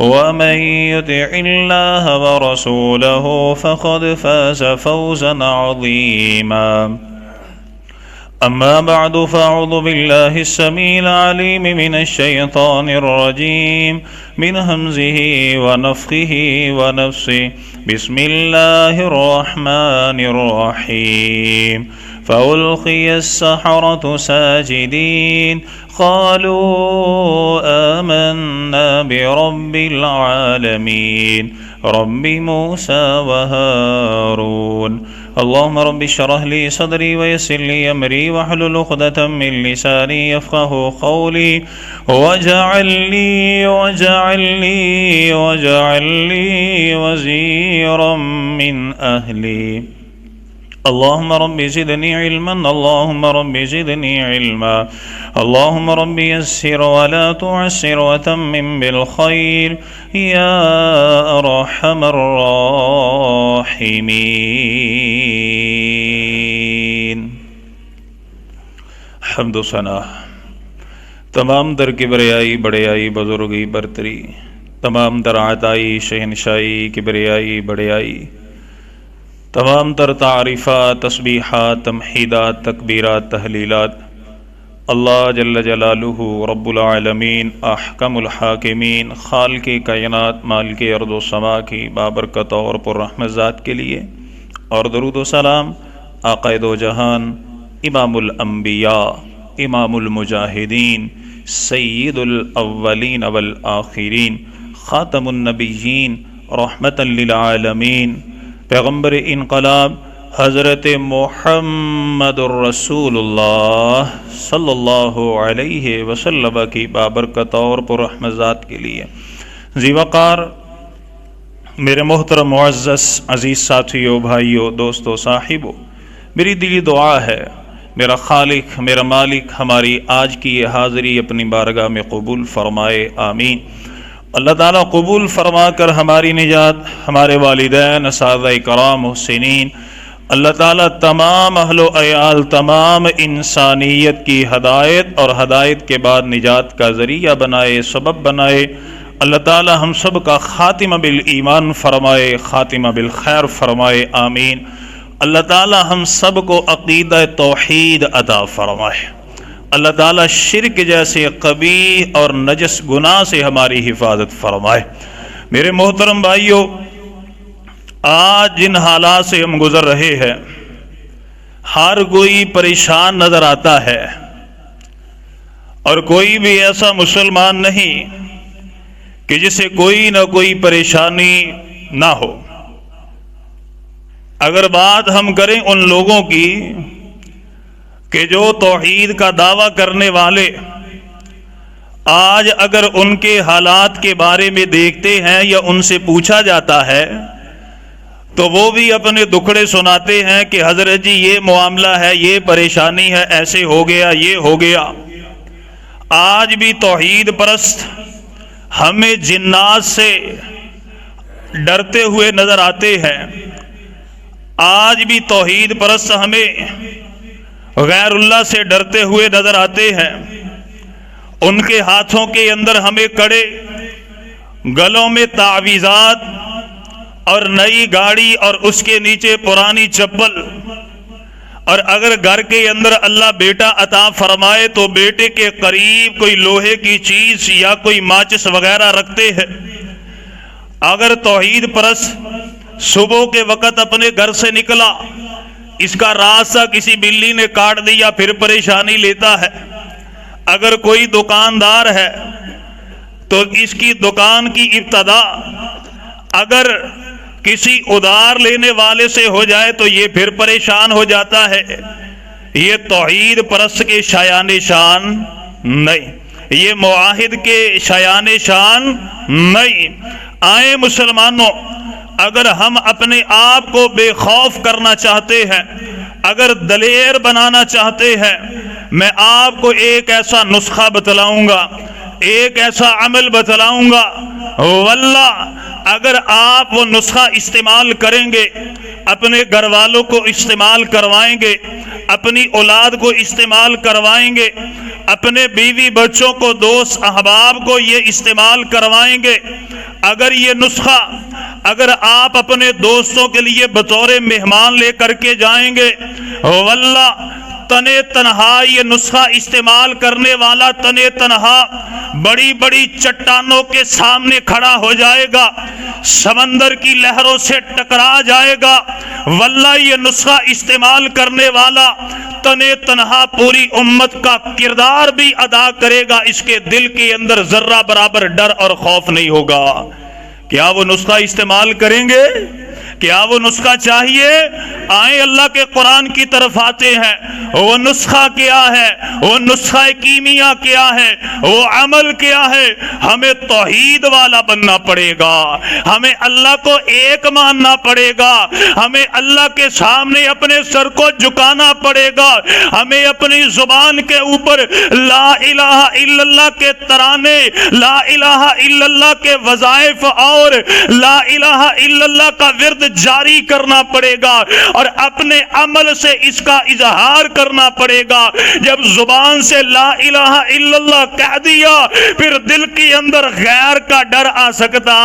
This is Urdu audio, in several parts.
ومن يطع الله ورسوله فقد فاز فوزا عظيما. أما بعد فأعوذ بالله السميع العليم من الشيطان الرجيم من همزه ونفخه ونفسه. بسم الله الرحمن الرحيم. فألقي السحرة ساجدين قالوا آمنا برب العالمين رب موسى وهارون. اللهم رب اشرح لي صدري ويسر لي أمري واحلل عقدة من لساني يفقهوا قولي واجعل لي وزيرا من أهلي. اللهم رب زدني علما اللهم رب زدني علما اللهم رب يسر ولا تعسر وتمم بالخير يا أرحم الراحمين. حمد و ثنا تمام در کبریائی بڑیائی بزرگی برتری، تمام در عطائی شہنشائی کبریائی بڑیائی، تمام تر تعریفات تسبیحات تمحیدات تکبیرات تحلیلات اللہ جل جلالہ رب العالمین احکم الحاکمین خالق کائنات مالک ارض و سما کی بابرکت اور پر رحمت ذات کے لیے، اور درود و سلام آقا دو جہان امام الانبیاء امام المجاہدین سید الاولین والآخرین خاتم النبیین رحمتا للعالمین پیغمبر انقلاب حضرت محمد الرسول اللہ صلی اللہ علیہ وسلم کی بابرکت اور پر رحمت ذات کے لیے ذی وقار میرے محترم معزز عزیز ساتھیوں بھائیوں دوستوں صاحبوں، میری دلی دعا ہے میرا خالق میرا مالک ہماری آج کی یہ حاضری اپنی بارگاہ میں قبول فرمائے، آمین. اللہ تعالیٰ قبول فرما کر ہماری نجات، ہمارے والدین اساتذہ کرام محسنین، اللہ تعالیٰ تمام اہل و عیال تمام انسانیت کی ہدایت اور ہدایت کے بعد نجات کا ذریعہ بنائے، سبب بنائے. اللہ تعالیٰ ہم سب کا خاتمہ بالایمان فرمائے، خاتمہ بالخیر فرمائے، آمین. اللہ تعالیٰ ہم سب کو عقیدہ توحید عطا فرمائے. اللہ تعالیٰ شرک جیسے قبیح اور نجس گناہ سے ہماری حفاظت فرمائے. میرے محترم بھائیوں، آج جن حالات سے ہم گزر رہے ہیں ہر کوئی پریشان نظر آتا ہے، اور کوئی بھی ایسا مسلمان نہیں کہ جسے کوئی نہ کوئی پریشانی نہ ہو. اگر بات ہم کریں ان لوگوں کی کہ جو توحید کا دعویٰ کرنے والے، آج اگر ان کے حالات کے بارے میں دیکھتے ہیں یا ان سے پوچھا جاتا ہے تو وہ بھی اپنے دکھڑے سناتے ہیں کہ حضرت جی یہ معاملہ ہے، یہ پریشانی ہے، ایسے ہو گیا، یہ ہو گیا. آج بھی توحید پرست ہمیں جنات سے ڈرتے ہوئے نظر آتے ہیں. آج بھی توحید پرست ہمیں غیر اللہ سے ڈرتے ہوئے نظر آتے ہیں. ان کے ہاتھوں کے اندر ہمیں کڑے، گلوں میں تعویذات، اور نئی گاڑی اور اس کے نیچے پرانی چپل. اور اگر گھر کے اندر اللہ بیٹا عطا فرمائے تو بیٹے کے قریب کوئی لوہے کی چیز یا کوئی ماچس وغیرہ رکھتے ہیں. اگر توحید پرست صبح کے وقت اپنے گھر سے نکلا، اس کا راستہ کسی بلی نے کاٹ دیا پھر پریشانی لیتا ہے. اگر کوئی دکاندار ہے تو اس کی دکان کی ابتدا اگر کسی ادھار لینے والے سے ہو جائے تو یہ پھر پریشان ہو جاتا ہے. یہ توحید پرست کے شایان شان نہیں، یہ معاہد کے شایان شان نہیں. آئیں مسلمانوں، اگر ہم اپنے آپ کو بے خوف کرنا چاہتے ہیں، اگر دلیر بنانا چاہتے ہیں، میں آپ کو ایک ایسا نسخہ بتلاؤں گا، ایک ایسا عمل بتلاؤں گا. واللہ اگر آپ وہ نسخہ استعمال کریں گے، اپنے گھر والوں کو استعمال کروائیں گے، اپنی اولاد کو استعمال کروائیں گے، اپنے بیوی بچوں کو، دوست احباب کو یہ استعمال کروائیں گے، اگر یہ نسخہ اگر آپ اپنے دوستوں کے لیے بطور مہمان لے کر کے جائیں گے، واللہ تنے تنہا یہ نسخہ استعمال کرنے والا تنے تنہا بڑی بڑی چٹانوں کے سامنے کھڑا ہو جائے گا، سمندر کی لہروں سے ٹکرا جائے گا۔ واللہ یہ نسخہ استعمال کرنے والا تنے تنہا پوری امت کا کردار بھی ادا کرے گا، اس کے دل کے اندر ذرہ برابر ڈر اور خوف نہیں ہوگا۔ کیا وہ نسخہ استعمال کریں گے؟ کیا وہ نسخہ چاہیے؟ آئیں اللہ کے قرآن کی طرف آتے ہیں۔ وہ نسخہ کیا ہے؟ وہ نسخہ کیمیا کیا ہے؟ وہ عمل کیا ہے؟ ہمیں توحید والا بننا پڑے گا، ہمیں اللہ کو ایک ماننا پڑے گا، ہمیں اللہ کے سامنے اپنے سر کو جھکانا پڑے گا، ہمیں اپنی زبان کے اوپر لا الہ الا اللہ کے ترانے، لا الہ الا اللہ کے وظائف اور لا الہ الا اللہ کا ورد جاری کرنا پڑے گا، اور اپنے عمل سے اس کا اظہار کرنا پڑے گا۔ جب زبان سے لا الہ الا اللہ کہہ دیا، پھر دل کے اندر غیر کا ڈر آ سکتا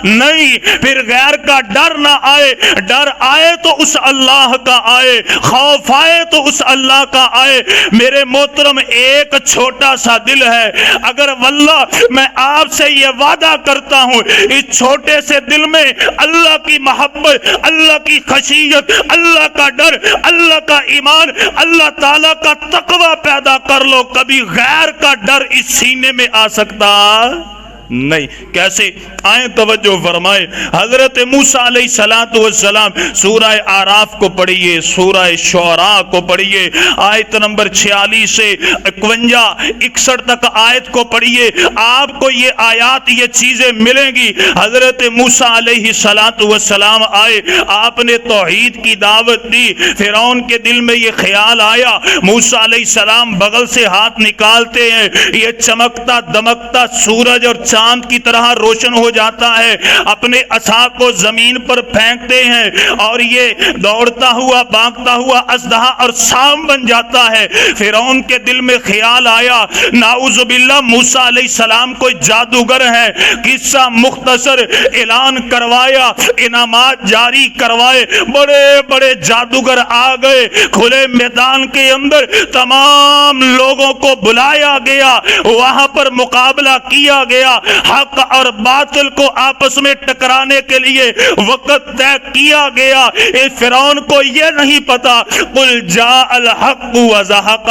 نہیں، پھر غیر کا ڈر نہ آئے، ڈر آئے تو اس اللہ کا آئے، خوف آئے تو اس اللہ کا آئے۔ میرے محترم، ایک چھوٹا سا دل ہے، اگر واللہ میں آپ سے یہ وعدہ کرتا ہوں اس چھوٹے سے دل میں اللہ کی محبت، اللہ کی خشیت، اللہ کا ڈر، اللہ کا ایمان، اللہ تعالیٰ کا تقوی پیدا کر لو، کبھی غیر کا ڈر اس سینے میں آ سکتا نہیں۔ کیسے؟ آئیں توجہ فرمائے۔ حضرت موسیٰ علیہ السلام سورہ آراف کو پڑھیے، سورہ شعراء کو پڑھیے، آیت نمبر 46 سے 51 61 تک آیت کو پڑھیے، آپ کو یہ آیات، یہ چیزیں ملیں گی۔ حضرت موسیٰ علیہ السلام آئے، آپ نے توحید کی دعوت دی، فرعون کے دل میں یہ خیال آیا، موسیٰ علیہ السلام بغل سے ہاتھ نکالتے ہیں، یہ چمکتا دمکتا سورج اور چاند کی طرح روشن ہو جاتا ہے، اپنے عصا کو زمین پر پھینکتے ہیں اور یہ دوڑتا ہوا بھاگتا ہوا اژدہا اور سام بن جاتا ہے۔ فرعون کے دل میں خیال آیا، نعوذ باللہ موسیٰ علیہ السلام کوئی جادوگر ہے، قصہ مختصر اعلان کروایا، انعامات جاری کروائے، بڑے بڑے جادوگر آ گئے، کھلے میدان کے اندر تمام لوگوں کو بلایا گیا، وہاں پر مقابلہ کیا گیا، حق اور باطل کو آپس میں ٹکرانے کے لیے وقت طے کیا گیا۔ فرعون کو یہ نہیں پتا، قل جاء الحق وزهق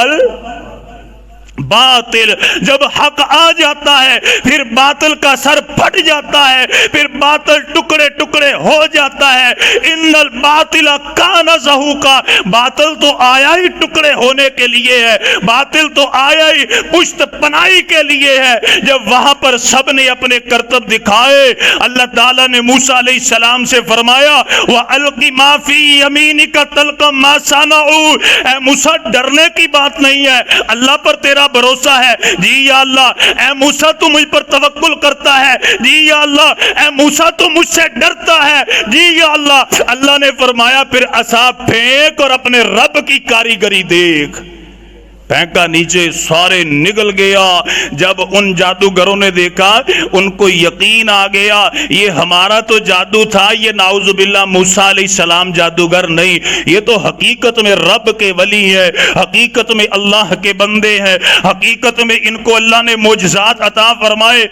باطل، جب حق آ جاتا ہے پھر باطل کا سر پھٹ جاتا ہے، پھر باطل ٹکڑے ٹکڑے ہو جاتا ہے۔ ان الباطل کان زہوقا، باطل تو آیا ہی ٹکڑے ہونے کے لیے ہے، باطل تو آیا ہی پشت پناہی کے لیے ہے۔ جب وہاں پر سب نے اپنے کرتب دکھائے، اللہ تعالیٰ نے موسیٰ علیہ السلام سے فرمایا وَأَلْقِ مَا فِي يَمِينِكَ تَلْقَفْ مَا صَنَعُوا، اے موسیٰ ڈرنے کی بات نہیں ہے، اللہ پر تیرا بھروسہ ہے، جی یا اللہ۔ اے موسیٰ تو مجھ پر توکل کرتا ہے، جی یا اللہ۔ اے موسیٰ تو مجھ سے ڈرتا ہے، جی یا اللہ۔ اللہ نے فرمایا پھر عصا پھینک اور اپنے رب کی کاریگری دیکھ۔ پھینکا نیچے، سارے نگل گیا۔ جب ان جادوگروں نے دیکھا ان کو یقین آ گیا یہ ہمارا تو جادو تھا، یہ نعوذ باللہ موسیٰ علیہ السلام جادوگر نہیں، یہ تو حقیقت میں رب کے ولی ہے، حقیقت میں اللہ کے بندے ہیں، حقیقت میں ان کو اللہ نے معجزات عطا فرمائے۔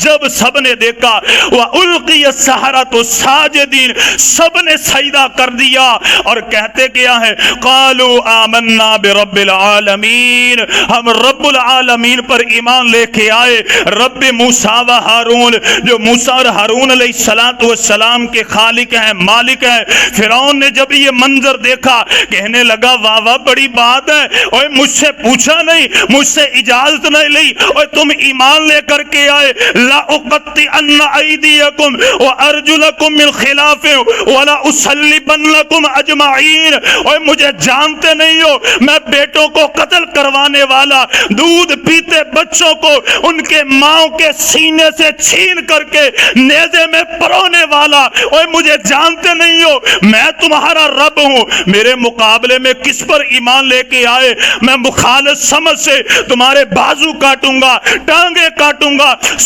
جب سب نے دیکھا وَأُلْقِيَ السَّحَرَةُ سَاجِدِينَ، سب نے سجدہ کر دیا اور کہتے کیا ہے، قَالُوا آمَنَّا بِرَبِّ الْعَالَمِينَ، ہم رب العالمین پر ایمان لے کے آئے، رب موسیٰ و ہارون، جو موسیٰ اور ہارون علیہ السلام کے خالق ہیں، مالک ہیں۔ فرعون نے جب یہ منظر دیکھا کہنے لگا واہ واہ بڑی بات ہے، اوے مجھ سے پوچھا نہیں، مجھ سے اجازت نہیں لی، اوے تم ایمان لے کر کے آئے، لَأُقَطِّعَنَّ أَيْدِيَكُمْ وَأَرْجُلَكُمْ مِنْ خِلَافٍ وَلَأُصَلِّبَنَّكُمْ أَجْمَعِينَ، اور مجھے جانتے نہیں ہو میں بیٹوں کو قتل کروانے والا، دودھ پیتے بچوں کو ان کے ماں کے سینے سے چھین کر کے نیزے میں پرونے والا، اور مجھے جانتے نہیں ہو میں تمہارا رب ہوں، میرے مقابلے میں کس پر ایمان لے کے آئے؟ میں مخالف سمجھ سے تمہارے بازو کاٹوں گا، ٹانگیں کاٹوں گا،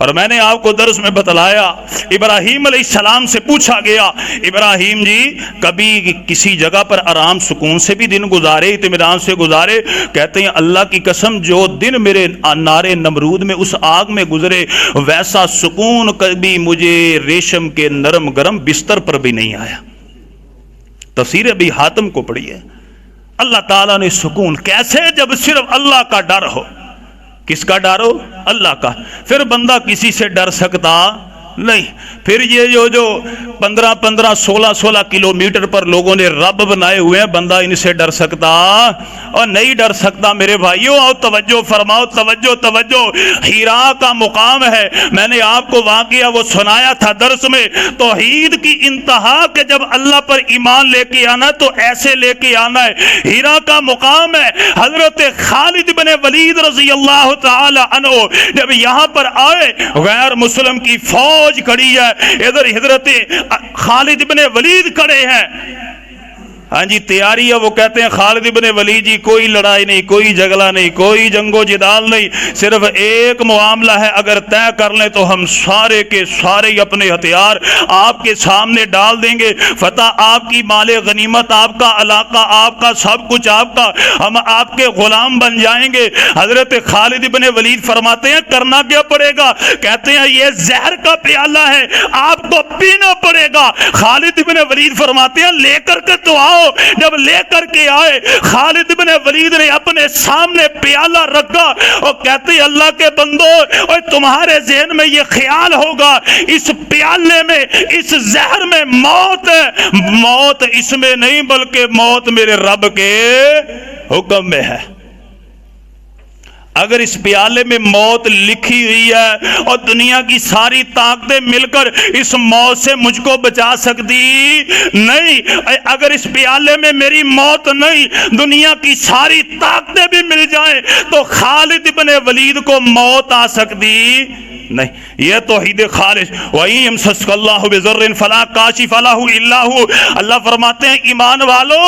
اور میں نے آپ کو درس میں بتلایا، ابراہیم علیہ السلام سے پوچھا گیا، ابراہیم جی کبھی کسی جگہ پر آرام سکون سے بھی دن گزارے، اطمینان سے گزارے؟ کہتے ہیں اللہ کی قسم جو دن میرے نارے نمرود میں اس آگ میں گزرے ویسا سکون کبھی مجھے ریشم کے نرم گرم بستر پر بھی نہیں آیا۔ تفسیر ابی حاتم کو پڑھی ہے۔ اللہ تعالیٰ نے سکون کیسے؟ جب صرف اللہ کا ڈر ہو۔ کس کا ڈر ہو؟ اللہ کا۔ پھر بندہ کسی سے ڈر سکتا نہیں۔ پھر یہ جو 15 16 کلومیٹر پر لوگوں نے رب بنائے ہوئے ہیں، بندہ ان سے ڈر سکتا اور نہیں ڈر سکتا۔ میرے بھائیوں آؤ توجہ فرماؤ، توجہ۔ ہیرا کا مقام ہے، میں نے آپ کو واقعہ وہ سنایا تھا درس میں، توحید کی انتہا کہ جب اللہ پر ایمان لے کے آنا تو ایسے لے کے آنا ہے۔ ہیرا کا مقام ہے، حضرت خالد بن ولید رضی اللہ تعالی عنہ جب یہاں پر آئے، غیر مسلم کی فوج کھڑی ہے، ادھر حضرت خالد بن ولید کھڑے ہیں۔ ہاں جی تیاری ہے، وہ کہتے ہیں خالد بن ولید جی کوئی لڑائی نہیں، کوئی جھگڑا نہیں، کوئی جنگ و جدال نہیں، صرف ایک معاملہ ہے، اگر طے کر لیں تو ہم سارے کے سارے اپنے ہتھیار آپ کے سامنے ڈال دیں گے، فتح آپ کی، مال غنیمت آپ کا، علاقہ آپ کا، سب کچھ آپ کا، ہم آپ کے غلام بن جائیں گے۔ حضرت خالد بن ولید فرماتے ہیں کرنا کیا پڑے گا؟ کہتے ہیں یہ زہر کا پیالہ ہے، آپ کو پینا پڑے گا۔ خالد بن ولید فرماتے ہیں لے کر کے تو آؤ۔ جب لے کر کے آئے، خالد بن ولید نے اپنے سامنے پیالہ رکھا اور کہتے ہیں اللہ کے بندو، اور تمہارے ذہن میں یہ خیال ہوگا اس پیالے میں، اس زہر میں موت ہے۔ موت اس میں نہیں بلکہ موت میرے رب کے حکم میں ہے۔ اگر اس پیالے میں موت لکھی ہوئی ہے اور دنیا کی ساری طاقتیں مل کر اس موت سے مجھ کو بچا سکتی نہیں، اگر اس پیالے میں میری موت نہیں، دنیا کی ساری طاقتیں بھی مل جائیں تو خالد بن ولید کو موت آ سکتی نہیں۔ یہ توحید خالص۔ وَإِن يَمْسَسْكَ اللَّهُ بِضُرٍّ فَلَا كَاشِفَ لَهُ إِلَّا هُوَ۔ اللہ فرماتے ہیں ایمان والو،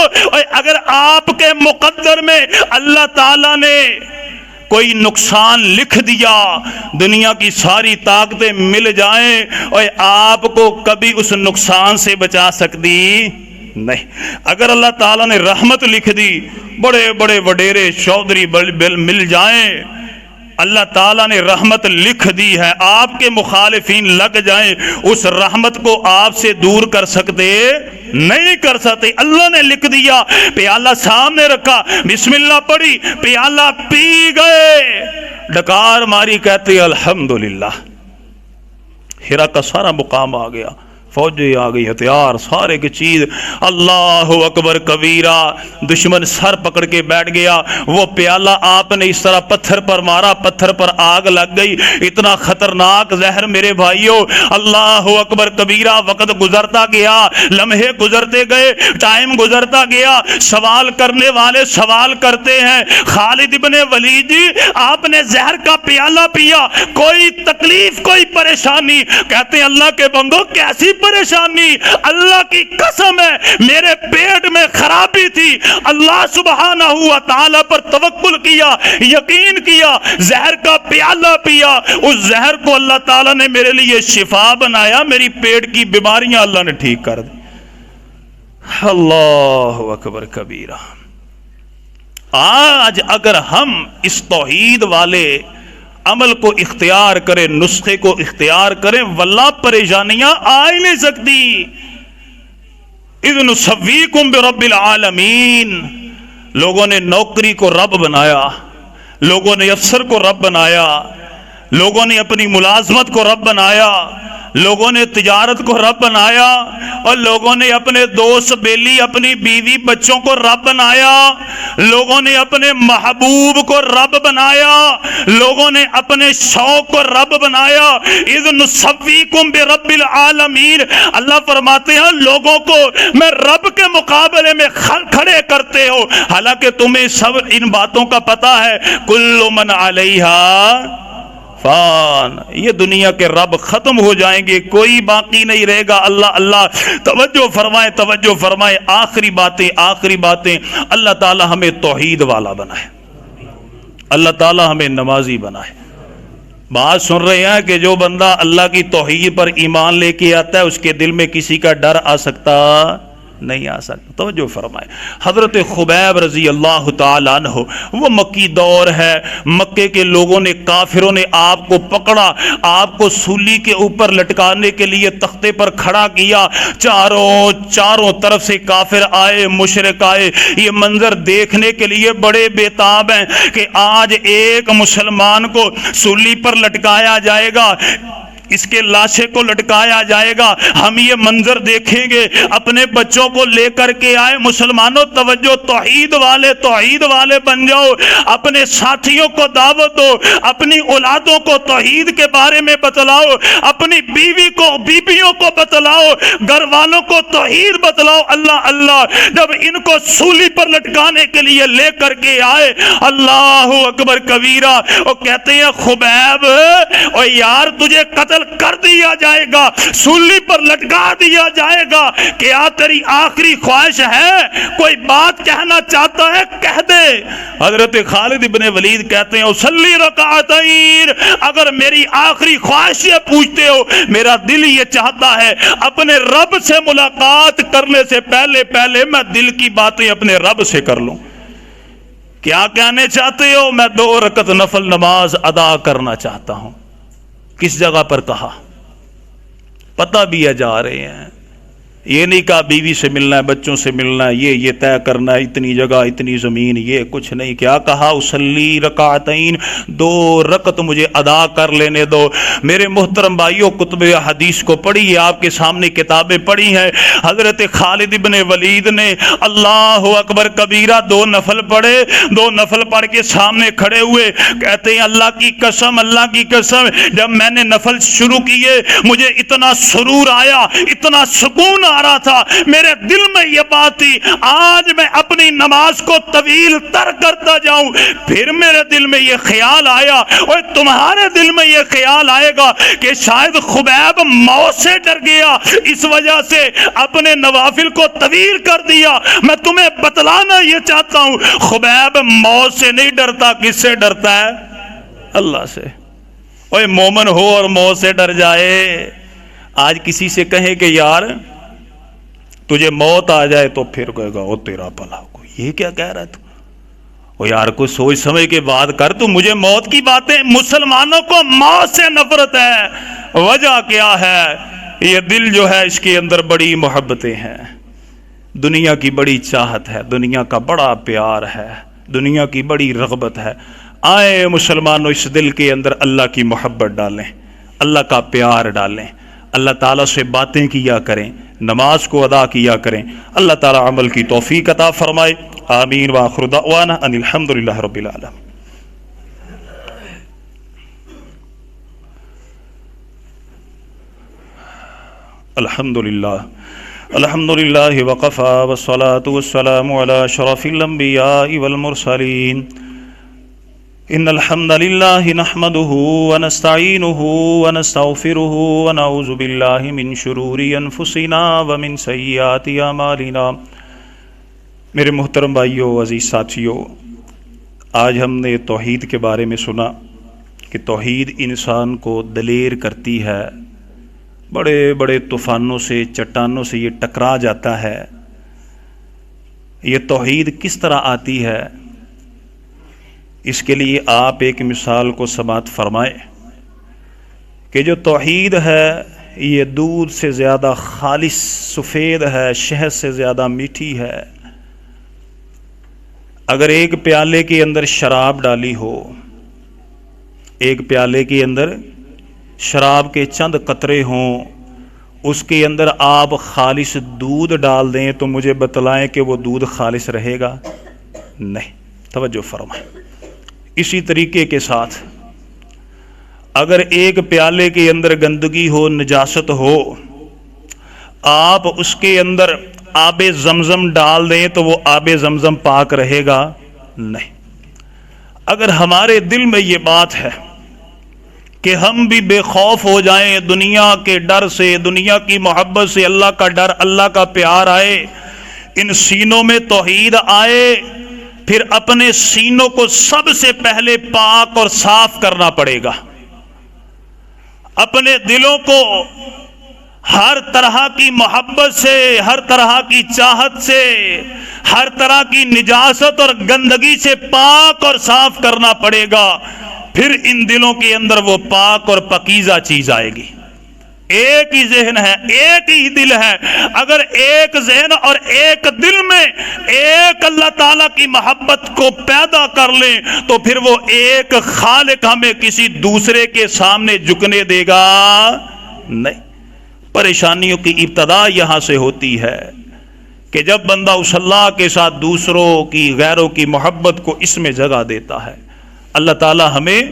اگر آپ کے مقدر میں اللہ تعالیٰ نے کوئی نقصان لکھ دیا، دنیا کی ساری طاقتیں مل جائیں اور آپ کو کبھی اس نقصان سے بچا سکتی نہیں۔ اگر اللہ تعالیٰ نے رحمت لکھ دی، بڑے بڑے وڈیرے چودھری مل جائیں، اللہ تعالیٰ نے رحمت لکھ دی ہے، آپ کے مخالفین لگ جائیں، اس رحمت کو آپ سے دور کر سکتے نہیں کر سکتے۔ اللہ نے لکھ دیا، پیالہ سامنے رکھا، بسم اللہ پڑھی، پیالہ پی گئے، ڈکار ماری، کہتے الحمدللہ۔ ہیرا کا سارا مقام آ گیا، فوجیں آ گئی، ہتھیار سارے کی چیز، اللہ اکبر کبیرہ، دشمن سر پکڑ کے بیٹھ گیا۔ وہ پیالہ آپ نے اس طرح پتھر پر مارا، پتھر پر آگ لگ گئی، اتنا خطرناک زہر میرے بھائیوں، اللہ اکبر کبیرہ۔ وقت گزرتا گیا، لمحے گزرتے گئے، ٹائم گزرتا گیا، سوال کرنے والے سوال کرتے ہیں، خالد بن ولید جی آپ نے زہر کا پیالہ پیا، کوئی تکلیف کوئی پریشانی؟ کہتے ہیں اللہ کے بندو کیسی پریشانی؟ اللہ کی قسم ہے میرے پیٹ میں خرابی تھی، اللہ سبحانہ و تعالی پر توکل کیا، یقین کیا، زہر کا پیالہ پیا، اس زہر کو اللہ تعالی نے میرے لیے شفا بنایا، میری پیٹ کی بیماریاں اللہ نے ٹھیک کر دی۔ اللہ اکبر کبیرہ۔ آج اگر ہم اس توحید والے عمل کو اختیار کریں، نسخے کو اختیار کریں، واللہ پریشانیاں آ ہی نہیں سکتی۔ اذ نسویکم برب العالمین۔ لوگوں نے نوکری کو رب بنایا، لوگوں نے افسر کو رب بنایا، لوگوں نے اپنی ملازمت کو رب بنایا، لوگوں نے تجارت کو رب بنایا، اور لوگوں نے اپنے دوست بیلی، اپنی بیوی بچوں کو رب بنایا، لوگوں نے اپنے محبوب کو رب بنایا، لوگوں نے اپنے شوق کو رب بنایا۔ اذ نسویکم برب العالمین۔ اللہ فرماتے ہیں لوگوں کو میں رب کے مقابلے میں کھڑے کرتے ہو، حالانکہ تمہیں سب ان باتوں کا پتا ہے، کل من علیہا فان، یہ دنیا کے رب ختم ہو جائیں گے، کوئی باقی نہیں رہے گا۔ اللہ اللہ، توجہ فرمائے، توجہ فرمائے۔ آخری باتیں، اللہ تعالی ہمیں توحید والا بنائے، اللہ تعالی ہمیں نمازی بنائے۔ بات سن رہے ہیں کہ جو بندہ اللہ کی توحید پر ایمان لے کے آتا ہے اس کے دل میں کسی کا ڈر آ سکتا نہیں آ سکتا. توجہ فرمائے. حضرت خبیب رضی اللہ تعالیٰ عنہ، وہ مکی دور ہے، مکے کے لوگوں نے، کافروں نے آپ کو پکڑا، آپ کو سولی کے اوپر لٹکانے کے لیے تختے پر کھڑا کیا. چاروں طرف سے کافر آئے، مشرک آئے. یہ منظر دیکھنے کے لیے بڑے بےتاب ہیں کہ آج ایک مسلمان کو سولی پر لٹکایا جائے گا، اس کے لاشے کو لٹکایا جائے گا، ہم یہ منظر دیکھیں گے. اپنے بچوں کو لے کر کے آئے. مسلمانوں توجہ، توحید والے بن جاؤ. اپنے ساتھیوں کو دعوت دو، اپنی اولادوں کو توحید کے بارے میں بتلاؤ، اپنی بیویوں کو بتلاؤ، گھر والوں کو توحید بتلاؤ. اللہ جب ان کو سولی پر لٹکانے کے لیے لے کر کے آئے، اللہ اکبر کبیرہ، وہ کہتے ہیں خبیب، او یار تجھے قتل کر دیا جائے گا، سولی پر لٹکا دیا جائے گا، کیا تیری آخری خواہش ہے؟ کوئی بات کہنا چاہتا ہے کہہ دے. حضرت خالد ابن ولید کہتے ہیں اصلی رکعتین، اگر میری آخری خواہش یہ پوچھتے ہو، میرا دل یہ چاہتا ہے اپنے رب سے ملاقات کرنے سے پہلے میں دل کی باتیں اپنے رب سے کر لوں. کیا کہنے چاہتے ہو؟ میں 2 رکعت نفل نماز ادا کرنا چاہتا ہوں. کس جگہ پر کہا؟ پتہ بھی ہے جا رہے ہیں. یہ نہیں کہا بیوی سے ملنا ہے، بچوں سے ملنا ہے، یہ طے کرنا ہے، اتنی جگہ اتنی زمین، یہ کچھ نہیں. کیا کہا؟ اصلی رکعتین، 2 رکعت مجھے ادا کر لینے دو. میرے محترم بھائیوں، کتب حدیث کو پڑھی ہے، آپ کے سامنے کتابیں پڑھی ہیں. حضرت خالد ابن ولید نے اللہ اکبر کبیرہ 2 نفل پڑھے. 2 نفل پڑھ کے سامنے کھڑے ہوئے، کہتے ہیں اللہ کی قسم جب میں نے نفل شروع کیے مجھے اتنا سرور آیا، اتنا سکون آ رہا تھا، میرے دل میں یہ بات تھی آج میں اپنی نماز کو طویل تر کرتا جاؤں. پھر میرے دل میں یہ خیال آیا، اور تمہارے دل میں یہ خیال آئے گا کہ شاید خبیب موت سے ڈر گیا، اس وجہ سے اپنے نوافل کو طویل کر دیا. میں تمہیں بتلانا یہ چاہتا ہوں، خبیب موت سے نہیں ڈرتا. کس سے ڈرتا ہے؟ اللہ سے. اوے مومن ہو اور موت سے ڈر جائے. آج کسی سے کہیں کہ یار تجھے موت آ جائے تو پھر کہے گا او تیرا بھلا ہو. یہ کیا کہہ رہا ہے تو؟ او یار کوئی سوچ سمجھ کے بات کر. تو مجھے موت کی باتیں، مسلمانوں کو موت سے نفرت ہے. وجہ کیا ہے؟ یہ دل جو ہے اس کے اندر بڑی محبتیں ہیں، دنیا کی بڑی چاہت ہے، دنیا کا بڑا پیار ہے، دنیا کی بڑی رغبت ہے. آئے مسلمانوں اس دل کے اندر اللہ کی محبت ڈالیں، اللہ کا پیار ڈالیں، اللہ تعالیٰ سے باتیں کیا کریں، نماز کو ادا کیا کریں. اللہ تعالیٰ عمل کی توفیق عطا فرمائے. آمین. وآخر دعوانا ان الحمدللہ رب العالمین. الحمدللہ وقفا والصلاة والسلام علی اشرف الانبیاء والمرسلین. ان الحمد للہ نحمده ونستعینه ونستغفره ونعوذ باللہ من شرور انفسنا ومن سیئات اعمالنا. میرے محترم بھائیو، عزیز ساتھیو، آج ہم نے توحید کے بارے میں سنا کہ توحید انسان کو دلیر کرتی ہے. بڑے بڑے طوفانوں سے، چٹانوں سے یہ ٹکرا جاتا ہے. یہ توحید کس طرح آتی ہے؟ اس کے لیے آپ ایک مثال کو سماعت فرمائیں کہ جو توحید ہے یہ دودھ سے زیادہ خالص سفید ہے، شہد سے زیادہ میٹھی ہے. اگر ایک پیالے کے اندر شراب ڈالی ہو، ایک پیالے کے اندر شراب کے چند قطرے ہوں، اس کے اندر آپ خالص دودھ ڈال دیں تو مجھے بتلائیں کہ وہ دودھ خالص رہے گا؟ نہیں. توجہ فرمائیں. اسی طریقے کے ساتھ اگر ایک پیالے کے اندر گندگی ہو، نجاست ہو، آپ اس کے اندر آب زمزم ڈال دیں تو وہ آب زمزم پاک رہے گا؟ نہیں. اگر ہمارے دل میں یہ بات ہے کہ ہم بھی بے خوف ہو جائیں دنیا کے ڈر سے، دنیا کی محبت سے، اللہ کا ڈر، اللہ کا پیار آئے، ان سینوں میں توحید آئے، پھر اپنے سینوں کو سب سے پہلے پاک اور صاف کرنا پڑے گا. اپنے دلوں کو ہر طرح کی محبت سے، ہر طرح کی چاہت سے، ہر طرح کی نجاست اور گندگی سے پاک اور صاف کرنا پڑے گا، پھر ان دلوں کے اندر وہ پاک اور پاکیزہ چیز آئے گی۔ ایک ہی ذہن ہے، ایک ہی دل ہے، اگر ایک ذہن اور ایک دل میں ایک اللہ تعالیٰ کی محبت کو پیدا کر لیں تو پھر وہ ایک خالق ہمیں کسی دوسرے کے سامنے جھکنے دے گا نہیں۔ پریشانیوں کی ابتدا یہاں سے ہوتی ہے کہ جب بندہ اس اللہ کے ساتھ دوسروں کی، غیروں کی محبت کو اس میں جگہ دیتا ہے۔ اللہ تعالیٰ ہمیں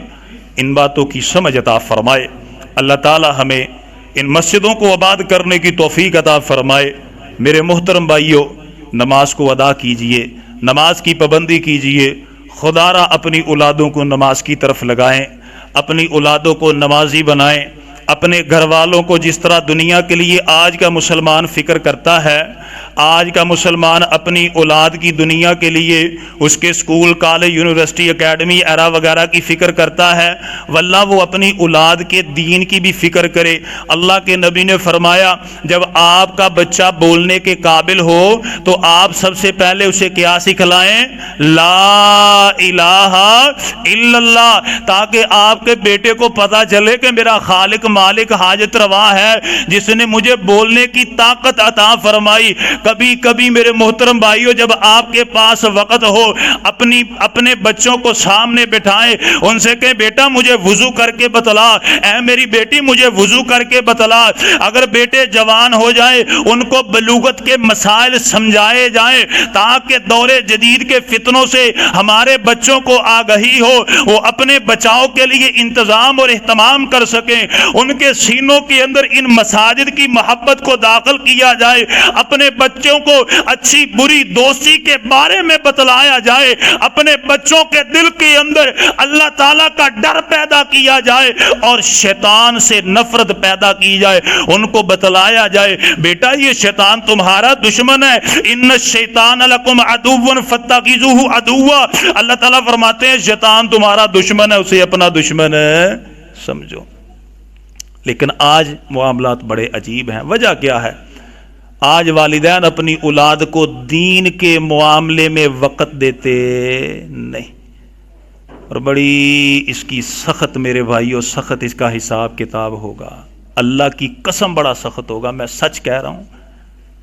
ان باتوں کی سمجھ عطا فرمائے، اللہ تعالیٰ ہمیں ان مسجدوں کو آباد کرنے کی توفیق عطا فرمائے۔ میرے محترم بھائیوں، نماز کو ادا کیجئے، نماز کی پابندی کیجئے، خدا را اپنی اولادوں کو نماز کی طرف لگائیں، اپنی اولادوں کو نمازی بنائیں، اپنے گھر والوں کو جس طرح دنیا کے لیے آج کا مسلمان فکر کرتا ہے، آج کا مسلمان اپنی اولاد کی دنیا کے لیے اس کے اسکول، کالج، یونیورسٹی، اکیڈمی ایرا وغیرہ کی فکر کرتا ہے، واللہ وہ اپنی اولاد کے دین کی بھی فکر کرے۔ اللہ کے نبی نے فرمایا جب آپ کا بچہ بولنے کے قابل ہو تو آپ سب سے پہلے اسے کیا سکھلائیں؟ لا الہ الا اللہ، تاکہ آپ کے بیٹے کو پتا چلے کہ میرا خالق مالک حاجت روا ہے جس نے مجھے بولنے کی طاقت عطا فرمائی۔ کبھی کبھی میرے محترم بھائیوں، جب آپ کے پاس وقت ہو اپنے بچوں کو سامنے بٹھائیں، ان سے کہیں بیٹا مجھے وضو کر کے بتلا، اے میری بیٹی مجھے وضو کر کے بتلا۔ اگر بیٹے جوان ہو جائیں ان کو بلوغت کے مسائل سمجھائے جائیں تاکہ دور جدید کے فتنوں سے ہمارے بچوں کو آگہی ہو، وہ اپنے بچاؤ کے لیے انتظام اور اہتمام کر سکیں۔ ان کے سینوں کے اندر ان مساجد کی محبت کو داخل کیا جائے، اپنے بچوں کو اچھی بری دوستی کے بارے میں بتلایا جائے، اپنے بچوں کے دل کے اندر اللہ تعالیٰ کا ڈر پیدا کیا جائے اور شیطان سے نفرت پیدا کی جائے، ان کو بتلایا جائے بیٹا یہ شیطان تمہارا دشمن ہے، ان الشیطان لکم عدو فاتخذوہ عدوا۔ اللہ تعالیٰ فرماتے ہیں شیطان تمہارا دشمن ہے، اسے اپنا دشمن سمجھو۔ لیکن آج معاملات بڑے عجیب ہیں۔ وجہ کیا ہے؟ آج والدین اپنی اولاد کو دین کے معاملے میں وقت دیتے نہیں، اور بڑی اس کی سخت، میرے بھائیوں سخت اس کا حساب کتاب ہوگا، اللہ کی قسم بڑا سخت ہوگا، میں سچ کہہ رہا ہوں،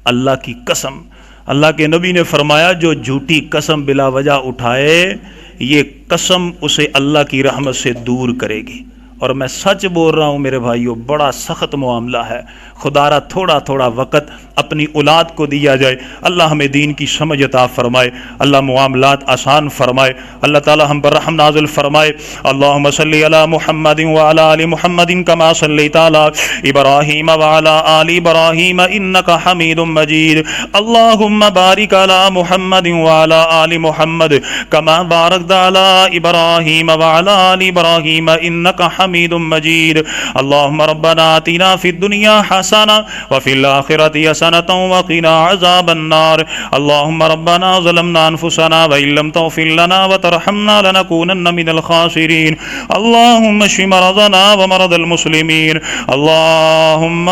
اللہ کی قسم۔ اللہ کے نبی نے فرمایا جو جھوٹی قسم بلا وجہ اٹھائے یہ قسم اسے اللہ کی رحمت سے دور کرے گی، اور میں سچ بول رہا ہوں میرے بھائیوں بڑا سخت معاملہ ہے۔ خدا را تھوڑا تھوڑا وقت اپنی اولاد کو دیا جائے، اللہ ہمیں دین کی سمجھ عطا فرمائے، اللہ معاملات آسان فرمائے، اللہ تعالی ہم پر رحم نازل فرمائے۔ اللہم صلی علی محمد وعلی آل محمد کما صلیت علی ابراہیم وعلی آل ابراہیم انک حمید مجید۔ اللہم بارک علی محمد وعلی آل محمد کما بارکت علی ابراہیم وعلی آل ابراہیم انک حمید مجید۔ اللہم ربنا آتنا فی الدنیا حسنہ وفی الآخرۃ حسنہ وقنا عذاب النار۔ اللہم ربنا ظلمنا انفسنا وإن لم تغفر لنا وترحمنا لنكونن من الخاسرین۔ اللہم اشف مرضنا ومرضى المسلمین، اللہم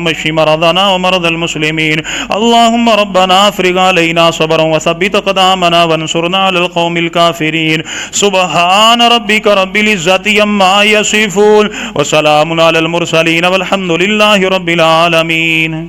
اشف مرضنا ومرضى المسلمین، اللہم ربنا افرغ علینا صبرا وثبت اقدامنا وانصرنا علی القوم الکافرین۔ سبحان ربک رب العزۃ عما یصفون وسلام علی المرسلین والحمد للہ رب العالمین۔